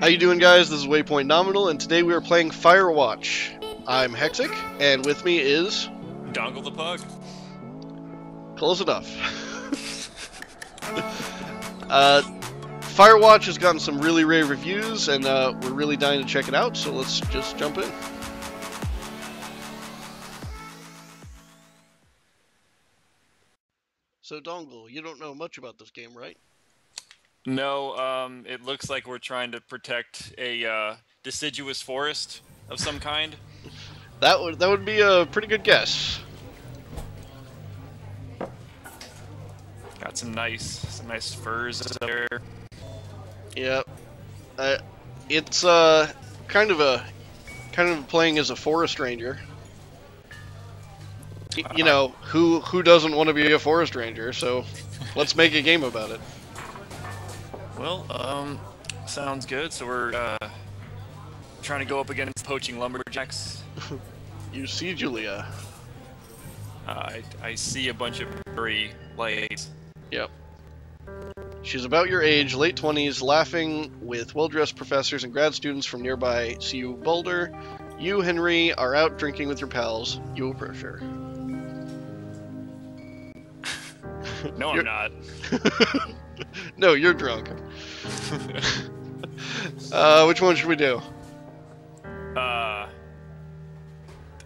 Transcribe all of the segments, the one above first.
How you doing, guys? This is Waypoint Nominal, and today we are playing Firewatch. I'm Hexic, and with me is... Dongle the Pug. Close enough. Firewatch has gotten some really rave reviews, and we're really dying to check it out, so let's just jump in. So, Dongle, you don't know much about this game, right? No, it looks like we're trying to protect a deciduous forest of some kind. That would be a pretty good guess. Got some nice furs there. Yep. It's kind of playing as a forest ranger. You know, who doesn't want to be a forest ranger? So let's make a game about it. Well, sounds good. So we're trying to go up against poaching lumberjacks. You see Julia. I see a bunch of furry lights. Yep. She's about your age, late 20s, laughing with well-dressed professors and grad students from nearby CU Boulder. You, Henry, are out drinking with your pals. You approach her. No, I'm not. No, you're drunk. Which one should we do? I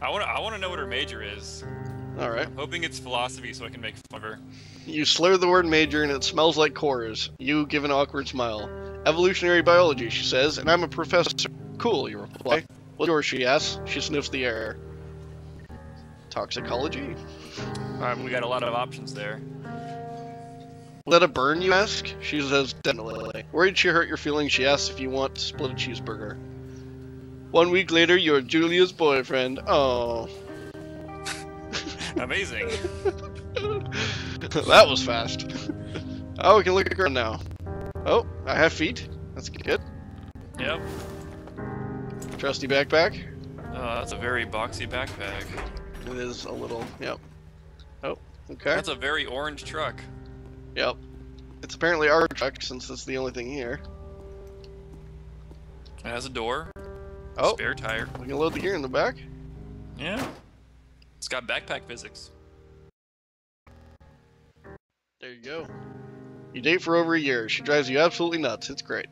want to know what her major is. Alright. I'm hoping it's philosophy so I can make fun of her. You slur the word major and it smells like cores. You give an awkward smile. Evolutionary biology, she says, and I'm a professor. Cool, you reply. What's yours, she asks. She sniffs the air. Toxicology? We got a lot of options there. Will that a burn, you ask? She says, definitely. Worried she hurt your feelings, she asks if you want to split a cheeseburger. 1 week later, you're Julia's boyfriend. Oh. Amazing. That was fast. Oh, we can look at her now. Oh, I have feet. That's good. Yep. Trusty backpack. That's a very boxy backpack. It is a little, yep. Oh, okay. That's a very orange truck. Yep. It's apparently our truck, since it's the only thing here. It has a door. Oh. Spare tire. We can load the gear in the back. Yeah. It's got backpack physics. There you go. You date for over a year. She drives you absolutely nuts. It's great.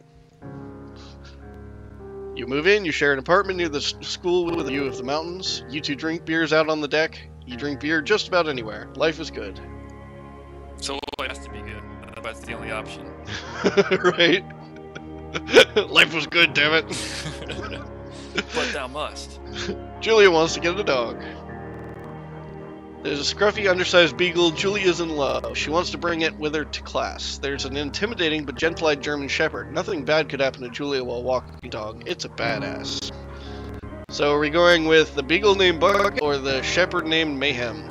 You move in, you share an apartment near the school with a view of the mountains. You two drink beers out on the deck. You drink beer just about anywhere. Life is good. So it has to be good. That's the only option. Right? Life was good, damn it. But thou must. Julia wants to get a dog. There's a scruffy, undersized beagle. Julia's in love. She wants to bring it with her to class. There's an intimidating but gentle-eyed German Shepherd. Nothing bad could happen to Julia while walking the dog. It's a badass. So are we going with the beagle named Bucket or the shepherd named Mayhem?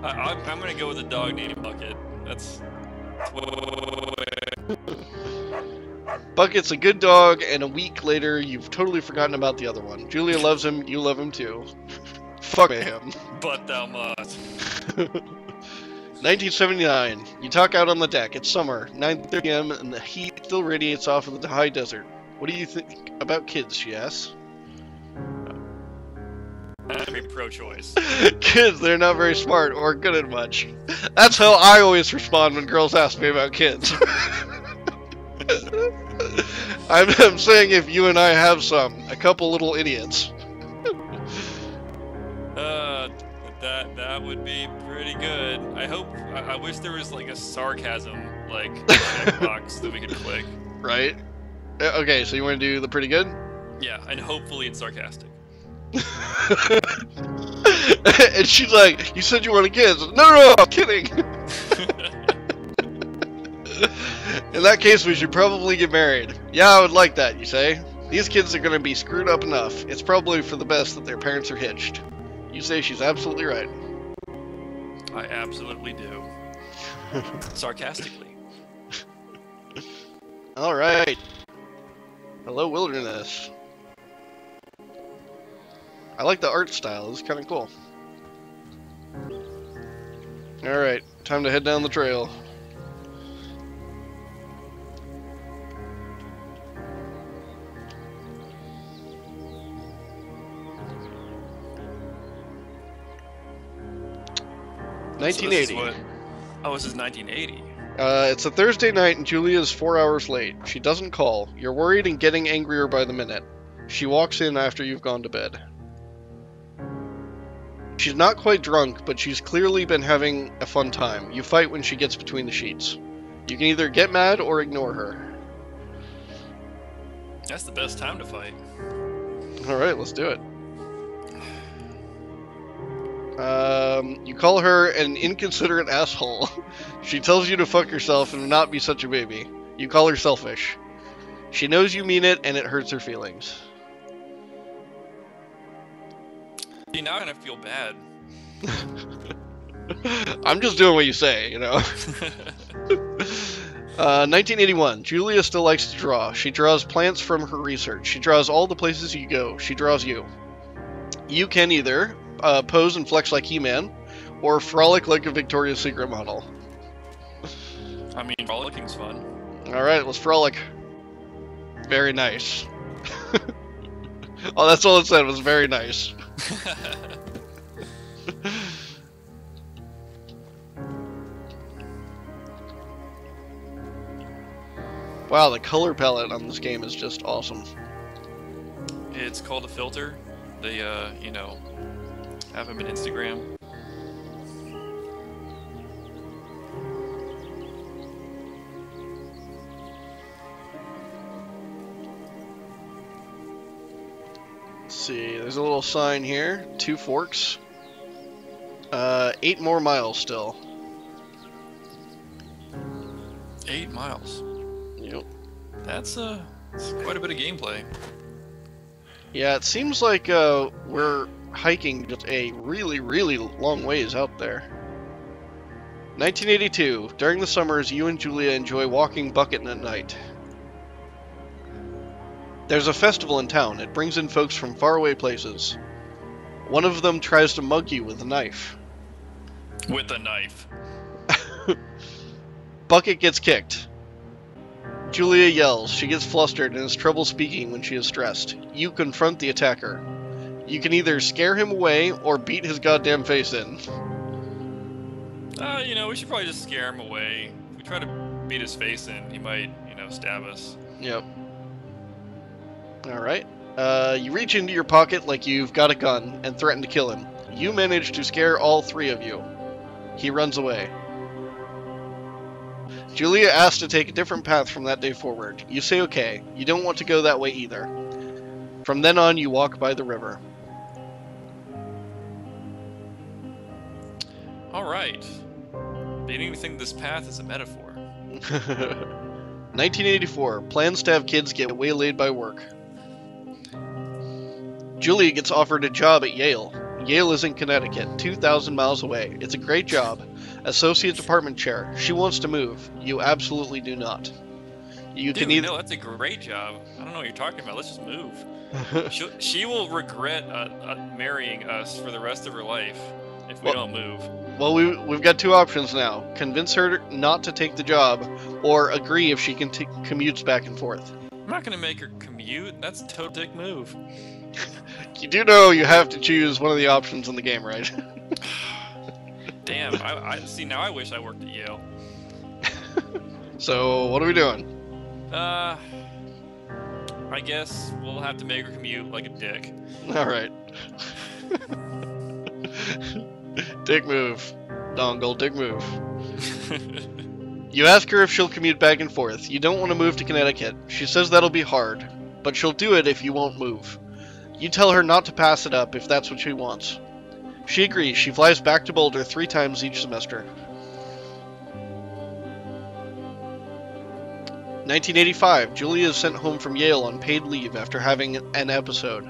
I'm gonna go with a dog named Bucket. That's... Bucket's a good dog, and a week later, you've totally forgotten about the other one. Julia loves him, you love him too. Fuck him. But thou must. 1979. You talk out on the deck. It's summer, 9:30 p.m., and the heat still radiates off of the high desert. What do you think about kids, she asks. I'm very pro-choice. Kids, they're not very smart or good at much. That's how I always respond when girls ask me about kids. I'm saying if you and I have some, a couple little idiots. That would be pretty good. I wish there was like a sarcasm like checkbox that we could click. Right? Okay, so you want to do the pretty good? Yeah, and hopefully it's sarcastic. And she's like, you said you wanted kids. No, I'm kidding. In that case, we should probably get married. Yeah, I would like that, you say? These kids are going to be screwed up enough. It's probably for the best that their parents are hitched. You say she's absolutely right. I absolutely do. Sarcastically. Alright. Hello, wilderness. I like the art style. It's kind of cool. Alright, time to head down the trail. So this is 1980. what? Oh, this is 1980. It's a Thursday night and Julia's 4 hours late. She doesn't call. You're worried and getting angrier by the minute. She walks in after you've gone to bed. She's not quite drunk, but she's clearly been having a fun time. You fight when she gets between the sheets. You can either get mad or ignore her. That's the best time to fight. Alright, let's do it. You call her an inconsiderate asshole. She tells you to fuck yourself and not be such a baby. You call her selfish. She knows you mean it, and it hurts her feelings. See, now I kind of feel bad. I'm just doing what you say, you know. 1981. Julia still likes to draw. She draws plants from her research. She draws all the places you go. She draws you. You can either pose and flex like He-Man, or frolic like a Victoria's Secret model. I mean, frolicing's fun. Alright, let's frolic. Very nice. Oh, that's all it said, was very nice. Wow, the color palette on this game is just awesome. It's called a filter. They, you know, have them in Instagram. Let's see, there's a little sign here. 2 forks. 8 more miles still. 8 miles. Yep. That's quite a bit of gameplay. Yeah, it seems like we're hiking just a really, really long ways out there. 1982. During the summers, you and Julia enjoy walking bucketing at night. There's a festival in town. It brings in folks from faraway places. One of them tries to mug you with a knife. With a knife. Bucket gets kicked. Julia yells. She gets flustered and has trouble speaking when she is stressed. You confront the attacker. You can either scare him away or beat his goddamn face in. You know, we should probably just scare him away. If we try to beat his face in, he might, you know, stab us. Yep. Alright. You reach into your pocket like you've got a gun and threaten to kill him. You manage to scare all 3 of you. He runs away. Julia asks to take a different path from that day forward. You say okay. You don't want to go that way either. From then on, you walk by the river. Alright. Beginning to think this path is a metaphor. 1984. Plans to have kids get waylaid by work. Julia gets offered a job at Yale. Yale is in Connecticut, 2,000 miles away. It's a great job. Associate department chair. She wants to move. You absolutely do not. You Dude, can either... no, that's a great job. I don't know what you're talking about. Let's just move. She will regret marrying us for the rest of her life if we don't move. Well, we've got 2 options now. Convince her not to take the job, or agree if she can commutes back and forth. I'm not going to make her commute. That's a total dick move. You do know you have to choose one of the options in the game, right? Damn, I see, now I wish I worked at Yale. So, what are we doing? I guess we'll have to make her commute like a dick. Alright. Dick move. Dongle, dick move. You ask her if she'll commute back and forth. You don't want to move to Connecticut. She says that'll be hard, but she'll do it if you won't move. You tell her not to pass it up if that's what she wants. She agrees. She flies back to Boulder 3 times each semester. 1985. Julia is sent home from Yale on paid leave after having an episode.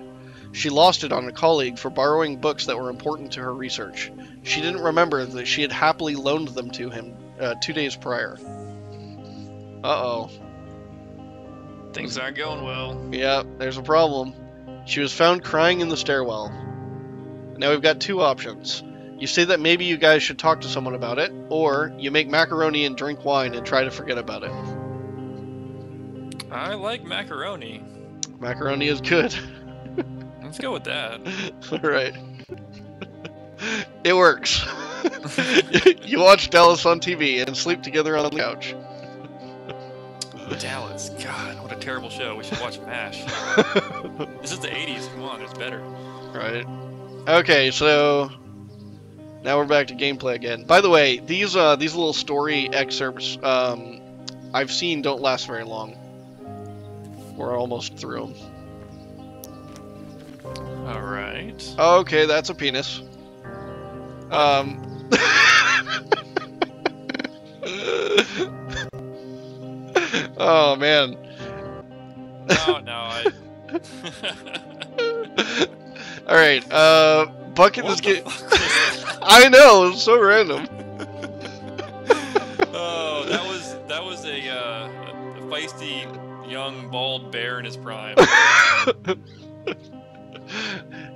She lost it on a colleague for borrowing books that were important to her research. She didn't remember that she had happily loaned them to him 2 days prior. Uh-oh. Things aren't going well. Yeah, there's a problem. She was found crying in the stairwell. Now we've got 2 options. You say that maybe you guys should talk to someone about it, or you make macaroni and drink wine and try to forget about it. I like macaroni. Macaroni is good. Let's go with that. Alright. It works. You watch Dallas on TV and sleep together on the couch. Dallas, God, what a terrible show. We should watch MASH. This is the 80s. Come on, there's better. Right. Okay, so now we're back to gameplay again. By the way, these little story excerpts I've seen don't last very long. We're almost through them. All right. Okay, that's a penis. Oh man. No, All right. Bucket is getting. I know, it's so random. Oh, that was a feisty young bald bear in his prime.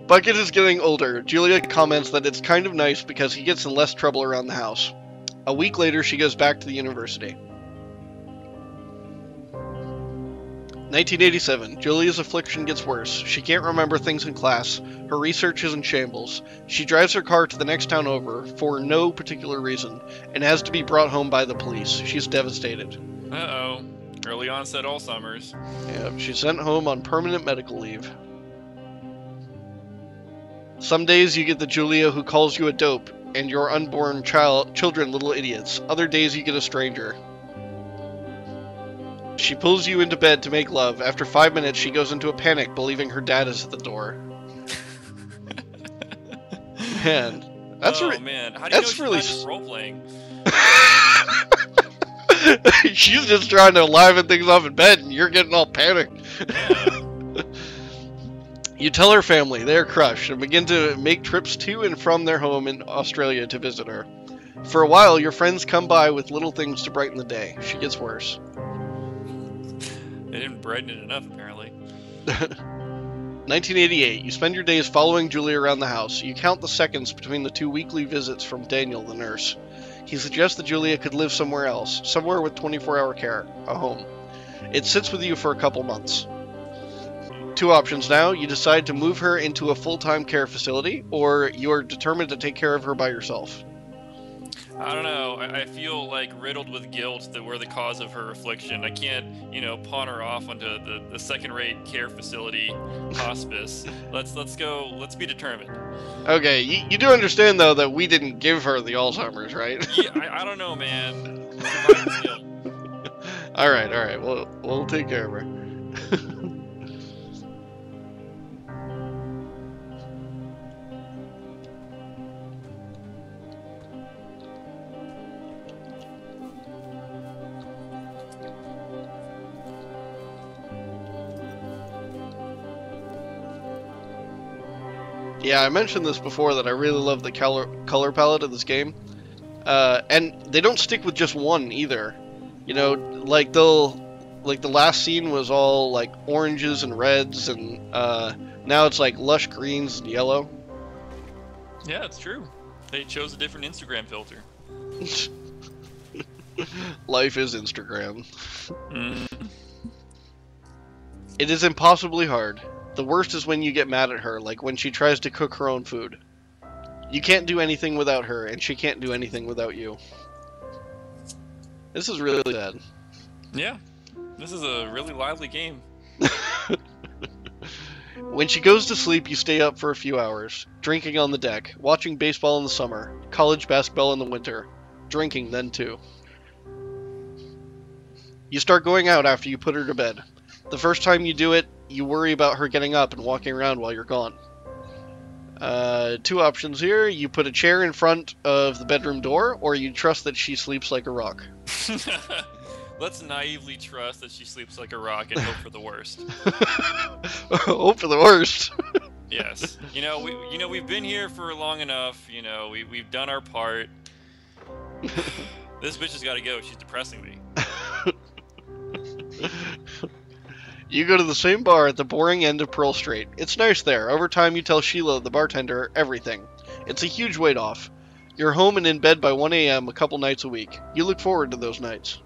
Bucket is getting older. Julia comments that it's kind of nice because he gets in less trouble around the house. A week later, she goes back to the university. 1987. Julia's affliction gets worse. She can't remember things in class. Her research is in shambles. She drives her car to the next town over for no particular reason and has to be brought home by the police. She's devastated. Uh-oh. Early onset Alzheimer's. Yeah, she's sent home on permanent medical leave. Some days you get the Julia who calls you a dope and your unborn children little idiots. Other days you get a stranger. She pulls you into bed to make love. After 5 minutes, she goes into a panic, believing her dad is at the door. Man, that's man, how do you know she's really not just role playing? She's just trying to liven things up in bed, and you're getting all panicked. Yeah. You tell her family, they are crushed, and begin to make trips to and from their home in Australia to visit her. For a while, your friends come by with little things to brighten the day. She gets worse. They didn't brighten it enough, apparently. 1988. You spend your days following Julia around the house. You count the seconds between the 2 weekly visits from Daniel, the nurse. He suggests that Julia could live somewhere else, somewhere with 24-hour care, a home. It sits with you for a couple months. 2 options now. You decide to move her into a full-time care facility, or you are determined to take care of her by yourself. I don't know. I feel like riddled with guilt that we're the cause of her affliction. I can't, pawn her off onto the second-rate care facility hospice. Let's be determined. Okay, you do understand, though, that we didn't give her the Alzheimer's, right? Yeah, I don't know, man. Survivor's guilt. Alright, we'll take care of her. Yeah, I mentioned this before that I really love the color palette of this game. And they don't stick with just one either. Like the last scene was all like oranges and reds, and now it's like lush greens and yellow. Yeah, it's true. They chose a different Instagram filter. Life is Instagram. Mm. It is impossibly hard. The worst is when you get mad at her, like when she tries to cook her own food. You can't do anything without her, and she can't do anything without you. This is really sad. Yeah, this is a really lively game. When she goes to sleep, you stay up for a few hours, drinking on the deck, watching baseball in the summer, college basketball in the winter, drinking then too. You start going out after you put her to bed. The first time you do it, you worry about her getting up and walking around while you're gone. 2 options here. You put a chair in front of the bedroom door, or you trust that she sleeps like a rock. Let's naively trust that she sleeps like a rock and hope for the worst. Hope for the worst. Yes. We've been here for long enough. We've done our part. This bitch has got to go. She's depressing me. You go to the same bar at the boring end of Pearl Street. It's nice there. Over time, you tell Sheila, the bartender, everything. It's a huge weight off. You're home and in bed by 1 a.m. a couple nights a week. You look forward to those nights.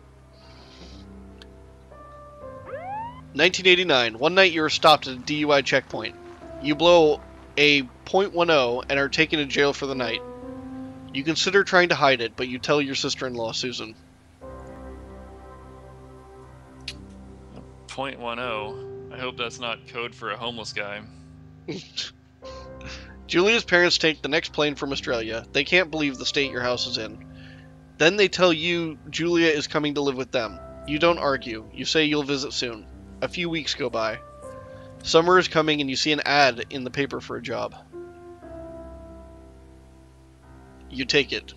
1989. One night you are stopped at a DUI checkpoint. You blow a .10 and are taken to jail for the night. You consider trying to hide it, but you tell your sister-in-law, Susan. .10. I hope that's not code for a homeless guy. Julia's parents take the next plane from Australia. They can't believe the state your house is in. Then they tell you Julia is coming to live with them. You don't argue. You say you'll visit soon. A few weeks go by. Summer is coming and you see an ad in the paper for a job. You take it.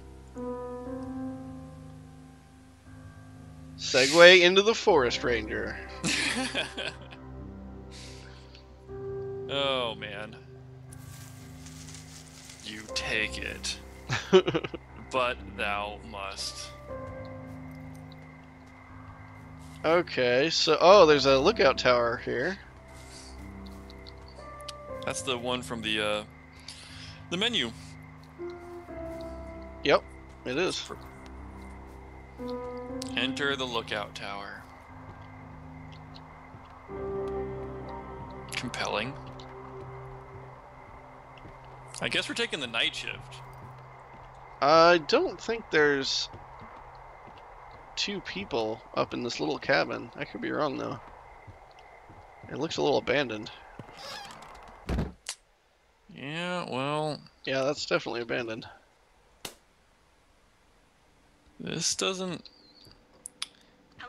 Segue into the Forest Ranger. Oh, man. You take it. But thou must. Okay, so... Oh, there's a lookout tower here. That's the one from the menu. Yep, it is. Enter the lookout tower. Compelling. I guess we're taking the night shift. I don't think there's 2 people up in this little cabin. I could be wrong, though. It looks a little abandoned. Yeah, well... Yeah, that's definitely abandoned. This doesn't...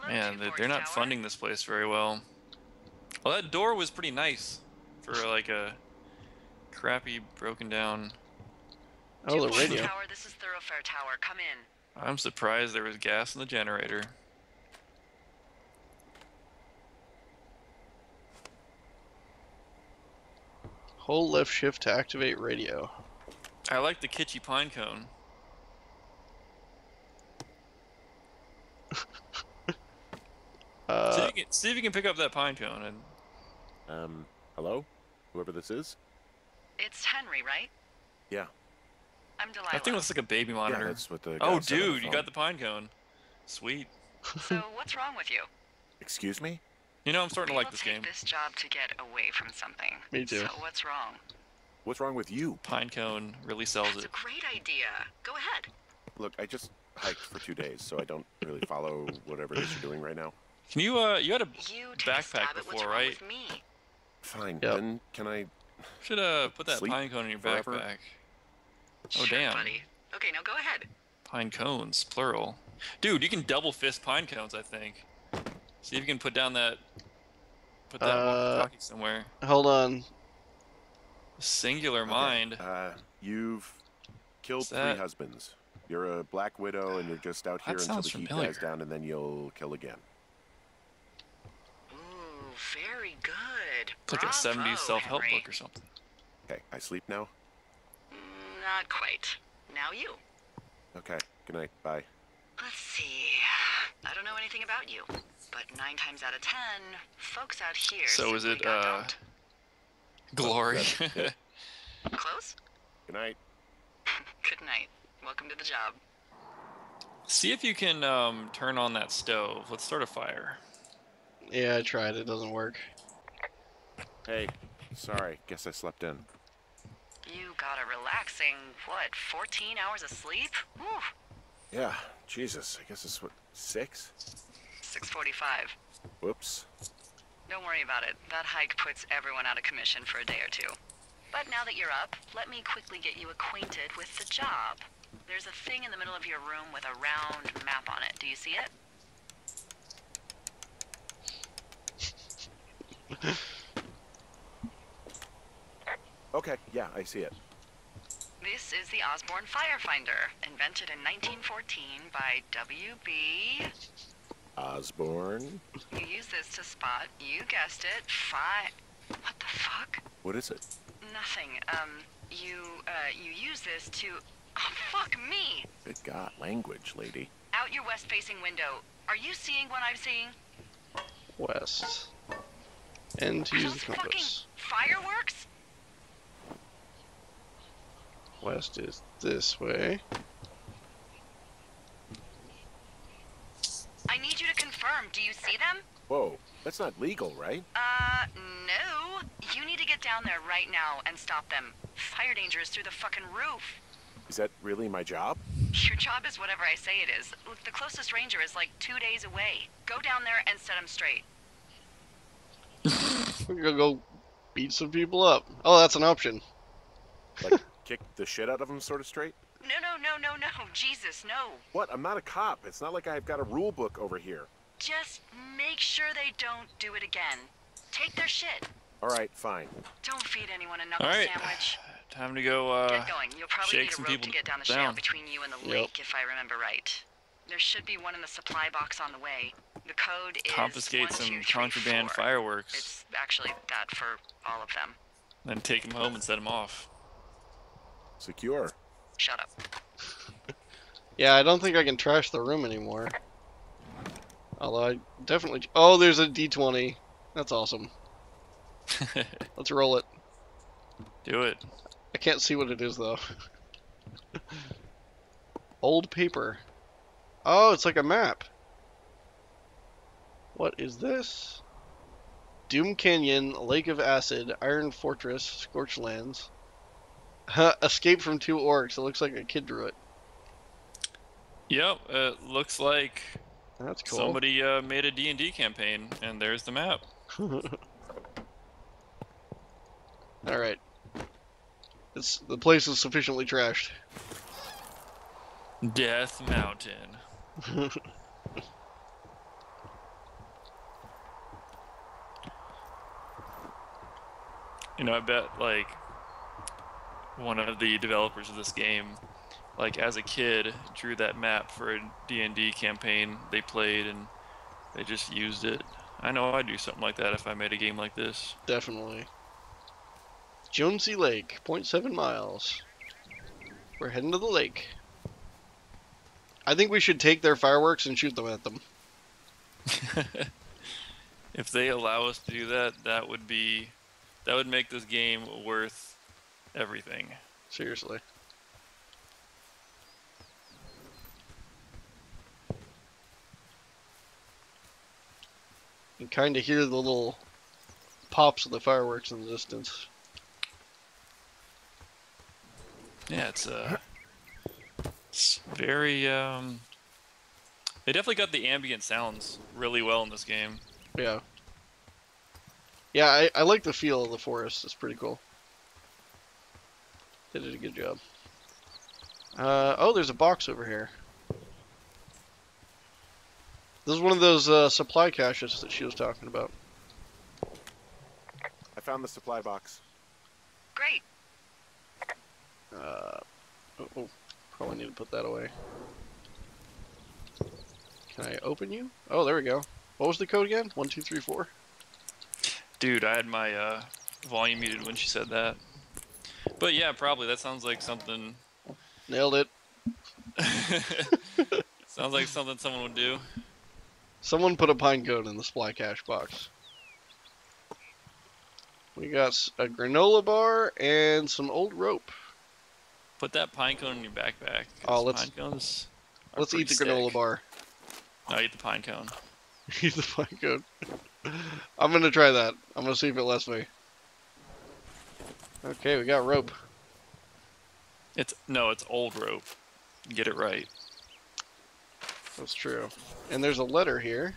Man, they're not funding this place very well. Well, that door was pretty nice for, like, a crappy, broken down... Oh, the radio. Tower, this is Thoroughfare Tower. Come in. I'm surprised there was gas in the generator. Hold left shift to activate radio. I like the kitschy pine cone. See if you can pick up that pine cone. And... hello? Whoever this is? It's Henry, right? Yeah. I'm Delilah. That thing looks like a baby monitor. Yeah, that's what the Oh, guy said on the dude, you phone. got the pine cone. Sweet. So, what's wrong with you? Excuse me? You know, I'm starting to like this People game. take this job to get away from something. Me too. So, what's wrong? What's wrong with you? Pine cone really sells That's it. a great idea. Go ahead. Look, I just hiked for 2 days, so I don't really follow whatever it is you're doing right now. Can you, you had a You take a stab backpack at what's before, wrong right? with me. Fine, Yep. then can I... Should, put that Sleep pine cone in your forever? backpack. Oh, Sure, damn. buddy. Okay, now go ahead. Pine cones, plural. Dude, you can double fist pine cones, I think. See if you can put down that... Put that walkie-talkie somewhere. Hold on. Singular Okay, mind. You've killed What's 3 that? husbands. You're a black widow, and you're just out here That until sounds the heat familiar. dies down, and then you'll kill again. Ooh, very good. It's like a 70s Bravo, self-help Henry. book or something. Okay, I sleep now? Not quite. Now you. Okay, good night, bye. Let's see. I don't know anything about you, but 9 times out of 10, folks out here. So is simply it, don't. Glory. Yeah. Close? Good night. Good night. Welcome to the job. See if you can, turn on that stove. Let's start a fire. Yeah, I tried. It doesn't work. Hey, sorry, guess I slept in. You got a relaxing, what, 14 hours of sleep? Whew. Yeah, Jesus, I guess it's what, 6? 6:45. Whoops. Don't worry about it. That hike puts everyone out of commission for a day or 2. But now that you're up, let me quickly get you acquainted with the job. There's a thing in the middle of your room with a round map on it. Do you see it? Okay, yeah, I see it. This is the Osborne Firefinder, invented in 1914 by W.B. Osborne? You use this to spot, you guessed it, What the fuck? What is it? Nothing. You use this to... Oh, fuck me! Good God, language, lady. Out your west-facing window. Are you seeing what I'm seeing? West. And to Are use those the fucking compass. fireworks? West is this way. I need you to confirm. Do you see them? Whoa, that's not legal, right? No. You need to get down there right now and stop them. Fire danger is through the fucking roof. Is that really my job? Your job is whatever I say it is. Look, the closest ranger is like 2 days away. Go down there and set him straight. We're gonna go beat some people up. Oh, that's an option. Like, kick the shit out of them sort of straight? No. Jesus, no. What? I'm not a cop. It's not like I've got a rule book over here. Just make sure they don't do it again. Take their shit. All right, fine. Don't feed anyone a knuckle All right. sandwich. Time to go, Get going. You'll probably shake need a some rope people to get down the down. trail between you and the lake, if I remember right. There should be one in the supply box on the way. The code is confiscate 1, some 2, 3, contraband 4. fireworks, It's actually that for all of them. then take them home and set them off. Secure. Shut up. Yeah, I don't think I can trash the room anymore. Although I definitely... Oh, there's a D20. That's awesome. Let's roll it. Do it. I can't see what it is, though. Old paper. Oh, it's like a map. What is this? Doom Canyon, Lake of Acid, Iron Fortress, Scorched Lands. Escape from 2 orcs. It looks like a kid drew it. Yep, it looks like That's cool. somebody made a D&D campaign, and there's the map. Alright. The place is sufficiently trashed. Death Mountain. You know, I bet, like, one of the developers of this game, like, as a kid, drew that map for a D&D campaign they played, and they just used it. I know I'd do something like that if I made a game like this. Definitely. Jonesy Lake, 0.7 miles. We're heading to the lake. I think we should take their fireworks and shoot them at them. If they allow us to do that, that would make this game worth everything. Seriously. You can kind of hear the little pops of the fireworks in the distance. Yeah, it's very they definitely got the ambient sounds really well in this game. Yeah. Yeah, I like the feel of the forest. It's pretty cool. They did a good job. Oh, there's a box over here. This is one of those supply caches that she was talking about. I found the supply box. Great. Probably need to put that away. Can I open you? Oh, there we go. What was the code again? 1, 2, 3, 4. Dude, I had my volume muted when she said that. But yeah, probably that sounds like something. Nailed it. Sounds like something someone would do. Someone put a pine cone in the supply cache box. We got a granola bar and some old rope. Put that pine cone in your backpack. Oh, pine cones. Let's eat the granola bar. I'll eat the pine cone. Eat the pine cone. I'm gonna try that. I'm gonna see if it lets me. Okay, we got rope. It's old rope. Get it right. That's true. And there's a letter here.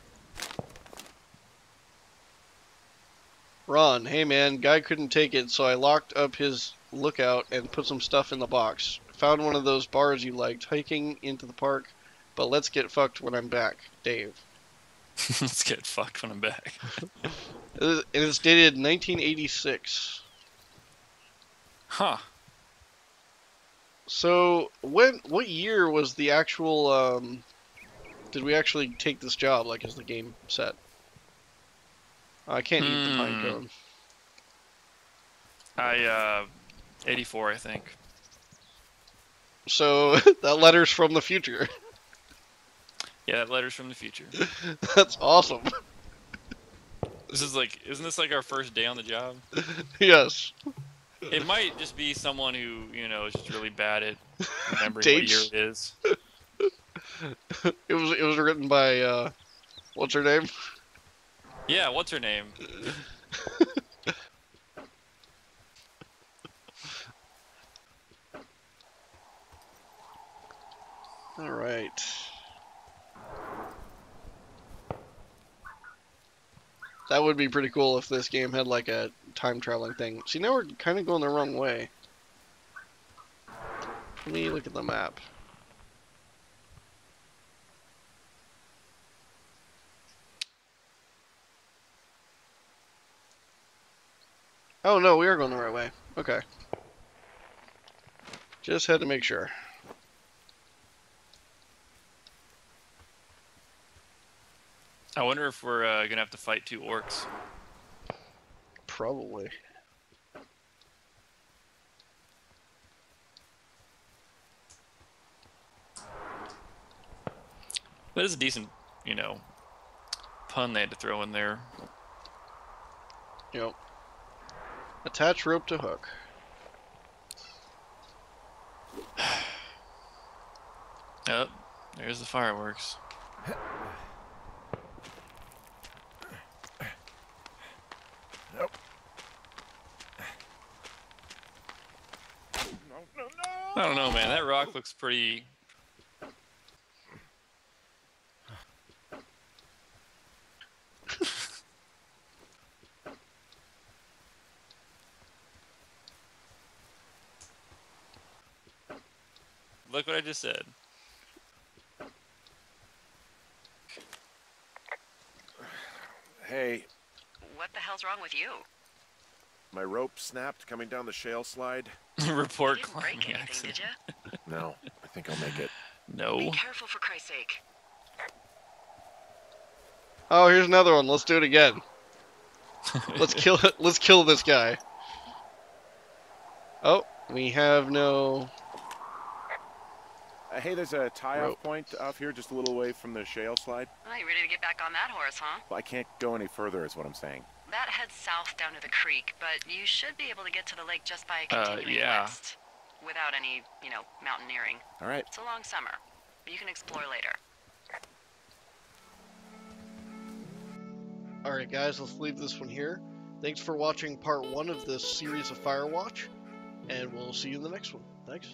Ron, hey man, guy couldn't take it, so I locked up his lookout and put some stuff in the box. Found one of those bars you liked, hiking into the park, but let's get fucked when I'm back. Dave. Let's get fucked when I'm back. And it's dated 1986. Huh. So, what year was the actual, did we actually take this job, like, is the game set? I can't eat the pine cone. 84, I think. So, that letter's from the future. Yeah, that letter's from the future. That's awesome. Isn't this like our first day on the job? Yes. It might just be someone who, is just really bad at remembering Dates. what year it is. It was written by, what's her name? Yeah, what's her name? That would be pretty cool if this game had like a time traveling thing. See, now we're kind of going the wrong way. Let me look at the map. Oh no, we are going the right way. Okay. Just had to make sure. I wonder if we're gonna have to fight 2 orcs. Probably. That is a decent, you know, pun they had to throw in there. Yep. Attach rope to hook. Oh, there's the fireworks. Nope. I don't know, man. That rock looks pretty. Look what I just said. Hey, What the hell's wrong with you? my rope snapped coming down the shale slide. Report You didn't climbing break anything, accident. did you? No, I think I'll make it. No. Be careful, for Christ's sake. Oh, here's another one. Let's do it again. Let's kill it. Let's kill this guy. Oh, we have no. Hey, there's a tie-off Rope. point off here, just a little away from the shale slide. Oh, you ready to get back on that horse, huh? Well, I can't go any further, is what I'm saying. That heads south down to the creek, but you should be able to get to the lake just by continuing yeah. west. Without any, mountaineering. All right. It's a long summer. You can explore later. Alright, guys, let's leave this one here. Thanks for watching part 1 of this series of Firewatch, and we'll see you in the next one. Thanks.